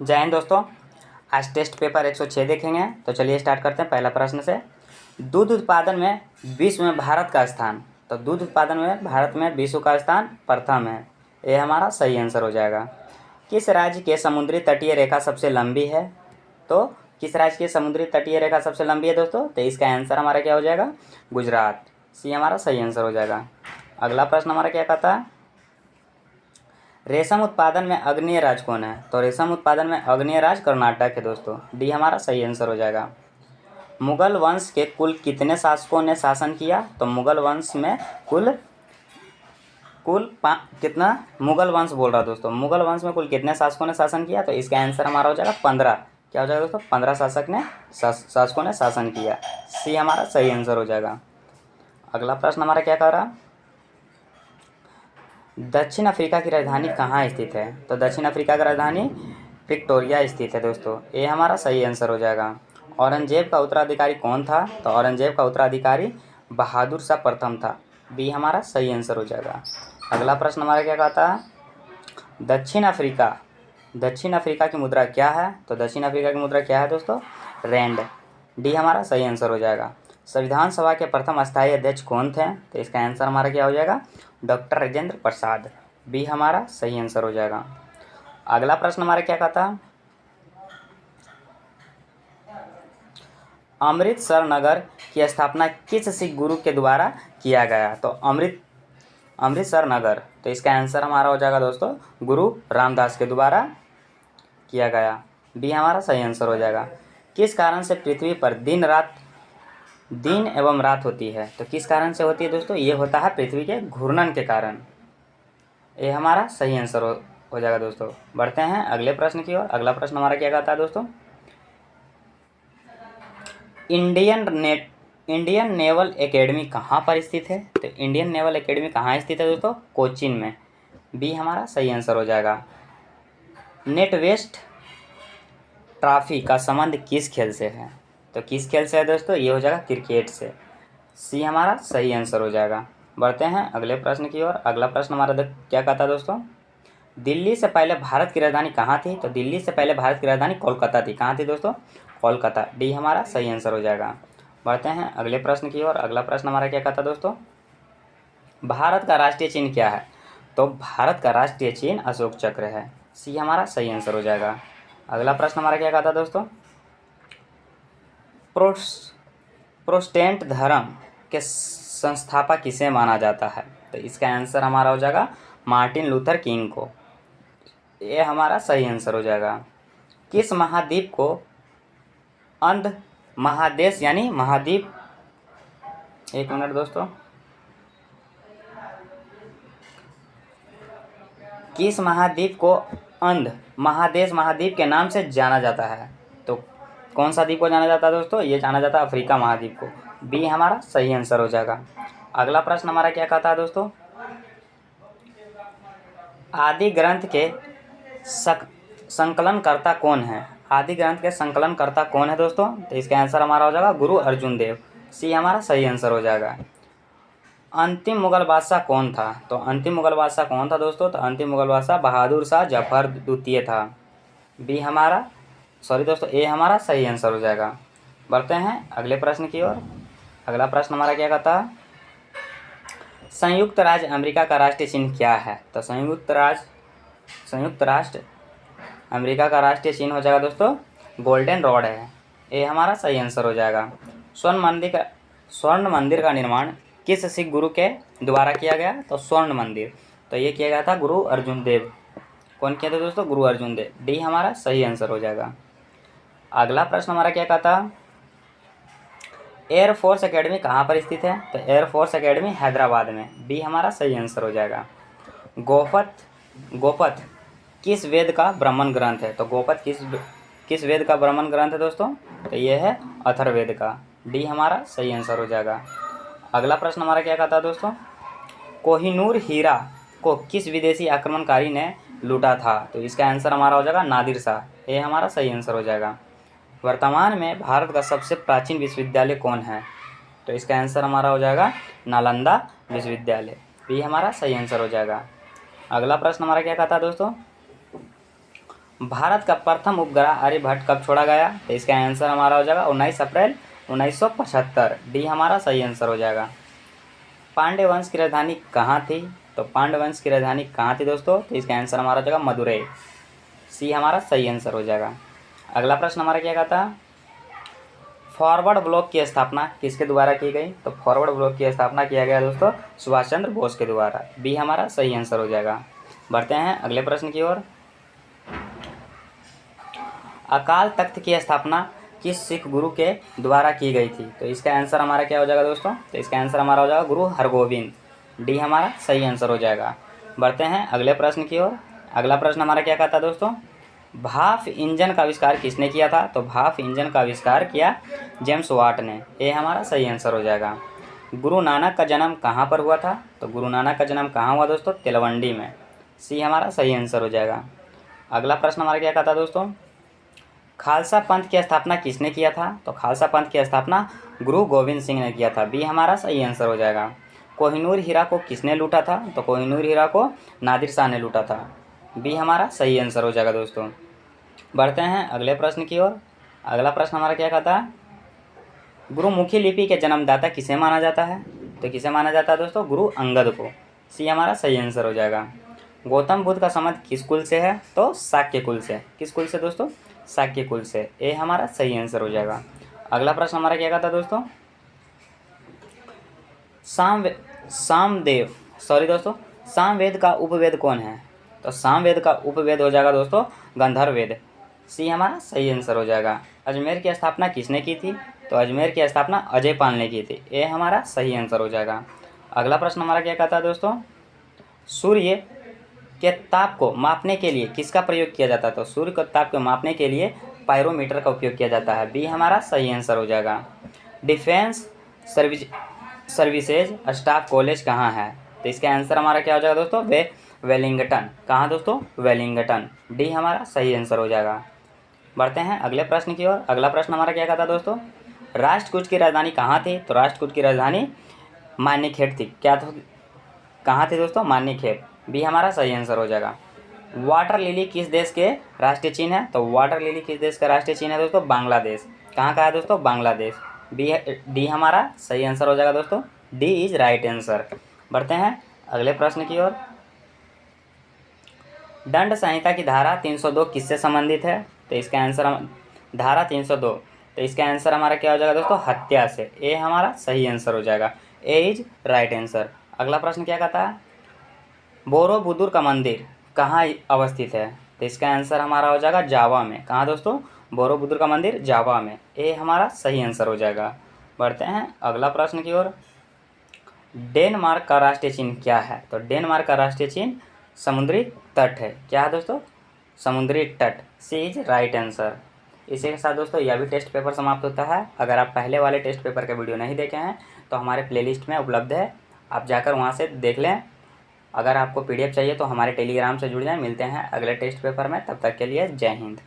जय हिंद दोस्तों। आज टेस्ट पेपर 106 देखेंगे। तो चलिए स्टार्ट करते हैं पहला प्रश्न से। दूध उत्पादन में विश्व में भारत का स्थान। तो दूध उत्पादन में भारत में विश्व का स्थान प्रथम है। ये हमारा सही आंसर हो जाएगा। किस राज्य के समुद्री तटीय रेखा सबसे लंबी है? तो किस राज्य की समुद्री तटीय रेखा सबसे लंबी है दोस्तों? तो इसका आंसर हमारा क्या हो जाएगा? गुजरात। सी हमारा सही आंसर हो जाएगा। अगला प्रश्न हमारा क्या कहता है? रेशम उत्पादन में अग्रणी राज्य कौन है? तो रेशम उत्पादन में अग्रणी राज्य कर्नाटक है दोस्तों। डी हमारा सही आंसर हो जाएगा। मुगल वंश के कुल कितने शासकों ने शासन किया? तो मुगल वंश में कुल कितना मुगल वंश बोल रहा दोस्तों, मुगल वंश में कुल कितने शासकों ने शासन किया? तो इसका आंसर हमारा हो जाएगा 15। क्या हो जाएगा दोस्तों? 15 शासकों ने शासन किया। सी हमारा सही आंसर हो जाएगा। अगला प्रश्न हमारा क्या कह रहा? दक्षिण अफ्रीका की राजधानी कहाँ स्थित है? तो दक्षिण अफ्रीका की राजधानी विक्टोरिया स्थित है दोस्तों। ये हमारा सही आंसर हो जाएगा। औरंगजेब का उत्तराधिकारी कौन था? तो औरंगजेब का उत्तराधिकारी बहादुर शाह प्रथम था। बी हमारा सही आंसर हो जाएगा। अगला प्रश्न हमारा क्या कहता है? दक्षिण अफ्रीका की मुद्रा क्या है? तो दक्षिण अफ्रीका की मुद्रा क्या है दोस्तों? रैंड। डी हमारा सही आंसर हो जाएगा। संविधान सभा के प्रथम अस्थायी अध्यक्ष कौन थे? तो इसका आंसर हमारा क्या हो जाएगा? डॉक्टर राजेंद्र प्रसाद। बी हमारा सही आंसर हो जाएगा। अगला प्रश्न हमारा क्या कहता है? अमृतसर नगर की स्थापना किस सिख गुरु के द्वारा किया गया? तो अमृतसर नगर, तो इसका आंसर हमारा हो जाएगा दोस्तों गुरु रामदास के द्वारा किया गया। बी हमारा सही आंसर हो जाएगा। किस कारण से पृथ्वी पर दिन एवं रात होती है? तो किस कारण से होती है दोस्तों? ये होता है पृथ्वी के घूर्णन के कारण। ये हमारा सही आंसर हो जाएगा दोस्तों। बढ़ते हैं अगले प्रश्न की ओर। अगला प्रश्न हमारा क्या कहता है दोस्तों? इंडियन नेवल एकेडमी कहाँ पर स्थित है? तो इंडियन नेवल एकेडमी कहाँ स्थित है दोस्तों? कोचीन में। बी हमारा सही आंसर हो जाएगा। नेट वेस्ट ट्रॉफी का संबंध किस खेल से है? तो किस खेल से है दोस्तों? ये हो जाएगा क्रिकेट से। सी हमारा सही आंसर हो जाएगा। बढ़ते हैं अगले प्रश्न की ओर। अगला प्रश्न हमारा क्या कहता है दोस्तों? दिल्ली से पहले भारत की राजधानी कहाँ थी? तो दिल्ली से पहले भारत की राजधानी कोलकाता थी। कहाँ थी दोस्तों? कोलकाता। डी हमारा सही आंसर हो जाएगा। बढ़ते हैं अगले प्रश्न की ओर। अगला प्रश्न हमारा क्या कहता है दोस्तों? भारत का राष्ट्रीय चिन्ह क्या है? तो भारत का राष्ट्रीय चिन्ह अशोक चक्र है। सी हमारा सही आंसर हो जाएगा। अगला प्रश्न हमारा क्या कहता है दोस्तों? प्रोटेस्टेंट धर्म के संस्थापक किसे माना जाता है? तो इसका आंसर हमारा हो जाएगा मार्टिन लूथर किंग को। ये हमारा सही आंसर हो जाएगा। किस महाद्वीप को अंध महादेश यानी महाद्वीप, एक मिनट दोस्तों, किस महाद्वीप को अंध महाद्वीप के नाम से जाना जाता है? तो कौन सा द्वीप को जाना जाता है दोस्तों? ये जाना जाता है अफ्रीका महाद्वीप को। बी हमारा सही आंसर हो जाएगा। अगला प्रश्न हमारा क्या कहता है दोस्तों? आदि ग्रंथ के संकलनकर्ता कौन है? आदि ग्रंथ के संकलनकर्ता कौन है दोस्तों? तो इसका आंसर हमारा हो जाएगा गुरु अर्जुन देव। सी हमारा सही आंसर हो जाएगा। अंतिम मुगल बादशाह कौन था? तो अंतिम मुगल बादशाह कौन था दोस्तों? तो अंतिम मुगल बादशाह बहादुर शाह जफर द्वितीय था। बी हमारा दोस्तों ए हमारा सही आंसर हो जाएगा। बढ़ते हैं अगले प्रश्न की ओर। अगला प्रश्न हमारा क्या कहता है? संयुक्त राज्य अमेरिका का राष्ट्रीय चिन्ह क्या है? तो संयुक्त राष्ट्र अमेरिका का राष्ट्रीय चिन्ह हो जाएगा दोस्तों गोल्डन रॉड है। ये हमारा सही आंसर हो जाएगा। स्वर्ण मंदिर का निर्माण किस सिख गुरु के द्वारा किया गया? तो स्वर्ण मंदिर, तो ये किया गया था गुरु अर्जुन देव। कौन किया था दोस्तों? गुरु अर्जुन देव। डी हमारा सही आंसर हो जाएगा। अगला प्रश्न हमारा क्या कहता है? एयरफोर्स एकेडमी कहाँ पर स्थित है? तो एयरफोर्स एकेडमी हैदराबाद में। बी हमारा सही आंसर हो जाएगा। गोपथ किस वेद का ब्राह्मण ग्रंथ है? तो गोपथ किस वेद का ब्राह्मण ग्रंथ है दोस्तों? तो ये है अथर्ववेद का। डी हमारा सही आंसर हो जाएगा। अगला प्रश्न हमारा क्या कहता है दोस्तों? कोहिनूर हीरा को किस विदेशी आक्रमणकारी ने लूटा था? तो इसका आंसर हमारा हो जाएगा नादिर शाह। ये हमारा सही आंसर हो जाएगा। वर्तमान में भारत का सबसे प्राचीन विश्वविद्यालय कौन है? तो इसका आंसर हमारा हो जाएगा नालंदा विश्वविद्यालय। भी हमारा सही आंसर हो जाएगा। अगला प्रश्न हमारा क्या कहता है दोस्तों? भारत का प्रथम उपग्रह आर्यभट्ट कब छोड़ा गया? तो इसका आंसर हमारा हो जाएगा 19 अप्रैल 1975। डी हमारा सही आंसर हो जाएगा। पांड्य वंश की राजधानी कहाँ थी? तो पांड्य वंश की राजधानी कहाँ थी दोस्तों? तो इसका आंसर हमारा हो जाएगा मदुरै। सी हमारा सही आंसर हो जाएगा। अगला प्रश्न हमारा क्या कहता है? फॉरवर्ड ब्लॉक की स्थापना किसके द्वारा की गई? तो फॉरवर्ड ब्लॉक की स्थापना किया गया दोस्तों सुभाष चंद्र बोस के द्वारा। बी हमारा सही आंसर हो जाएगा। बढ़ते हैं अगले प्रश्न की ओर। अकाल तख्त की स्थापना किस सिख गुरु के द्वारा की गई थी? तो इसका आंसर हमारा क्या हो जाएगा दोस्तों? तो इसका आंसर हमारा हो जाएगा गुरु हरगोविंद। डी हमारा सही आंसर हो जाएगा। बढ़ते हैं अगले प्रश्न की ओर। अगला प्रश्न हमारा क्या कहता है दोस्तों? भाप इंजन का आविष्कार किसने किया था? तो भाप इंजन का आविष्कार किया जेम्स वाट ने। ये हमारा सही आंसर हो जाएगा। गुरु नानक का जन्म कहाँ पर हुआ था? तो गुरु नानक का जन्म कहाँ हुआ दोस्तों? तिलवंडी में। सी हमारा सही आंसर हो जाएगा। अगला प्रश्न हमारा क्या कहता है दोस्तों? खालसा पंथ की स्थापना किसने किया था? तो खालसा पंथ की स्थापना गुरु गोविंद सिंह ने किया था। बी हमारा सही आंसर हो जाएगा। कोहिनूर हीरा को किसने लूटा था? तो कोहिनूर हीरा को नादिर शाह ने लूटा था। बी हमारा सही आंसर हो जाएगा दोस्तों। बढ़ते हैं अगले प्रश्न की ओर। अगला प्रश्न हमारा क्या कहता है? गुरुमुखी लिपि के जन्मदाता किसे माना जाता है? तो किसे माना जाता है दोस्तों? गुरु अंगद को। सी हमारा सही आंसर हो जाएगा। गौतम बुद्ध का संबंध किस कुल से है? तो शाक्य कुल से। किस कुल से दोस्तों? शाक्य कुल से। ए हमारा सही आंसर हो जाएगा। अगला प्रश्न हमारा क्या कहता है दोस्तों? सामवेद का उपवेद कौन है? तो सामवेद का उपवेद हो जाएगा दोस्तों गंधर्व वेद। सी हमारा सही आंसर हो जाएगा। अजमेर की स्थापना किसने की थी? तो अजमेर की स्थापना अजय पाल ने की थी। ए हमारा सही आंसर हो जाएगा। अगला प्रश्न हमारा क्या कहता है दोस्तों? सूर्य के ताप को मापने के लिए किसका प्रयोग किया जाता है? तो सूर्य के ताप को मापने के लिए पायरोमीटर का उपयोग किया जाता है। बी हमारा सही आंसर हो जाएगा। डिफेंस सर्विसेज स्टाफ कॉलेज कहाँ है? तो इसका आंसर हमारा क्या हो जाएगा दोस्तों? वेलिंगटन। कहाँ दोस्तों? वेलिंगटन। डी हमारा सही आंसर हो जाएगा। बढ़ते हैं अगले प्रश्न की ओर। अगला प्रश्न हमारा क्या कहता है दोस्तों? राष्ट्रकूट की राजधानी कहाँ थी? तो राष्ट्रकूट की राजधानी मान्यखेड़ थी। क्या तो कहाँ थी दोस्तों? मान्यखेड़। बी हमारा सही आंसर हो जाएगा। वाटर लिली किस देश के राष्ट्रीय चिन्ह है? तो वाटर लिली किस देश का राष्ट्रीय चिन्ह है दोस्तों? बांग्लादेश। कहाँ का है दोस्तों? बांग्लादेश। डी हमारा सही आंसर हो जाएगा दोस्तों। D is right answer. बढ़ते हैं अगले प्रश्न की ओर। दंड संहिता की धारा 302 किससे संबंधित है? तो इसका आंसर धारा 302। तो इसका आंसर हमारा क्या हो जाएगा दोस्तों? हत्या से। ए हमारा सही आंसर हो जाएगा। ए इज राइट आंसर। अगला प्रश्न क्या कहता है? बोरोबुदुर का मंदिर कहाँ अवस्थित है? तो इसका आंसर हमारा हो जाएगा जावा में। कहाँ दोस्तों? बोरोबुदुर का मंदिर जावा में। ए हमारा सही आंसर हो जाएगा। बढ़ते हैं अगला प्रश्न की ओर। डेनमार्क का राष्ट्रीय चिन्ह क्या है? तो डेनमार्क का राष्ट्रीय चिन्ह समुद्री तट है। क्या है दोस्तों? समुद्री तट। सी इज राइट आंसर। इसी के साथ दोस्तों यह भी टेस्ट पेपर समाप्त होता है। अगर आप पहले वाले टेस्ट पेपर के वीडियो नहीं देखे हैं तो हमारे प्लेलिस्ट में उपलब्ध है, आप जाकर वहां से देख लें। अगर आपको पीडीएफ चाहिए तो हमारे टेलीग्राम से जुड़ जाएं। मिलते हैं अगले टेस्ट पेपर में, तब तक के लिए जय हिंद।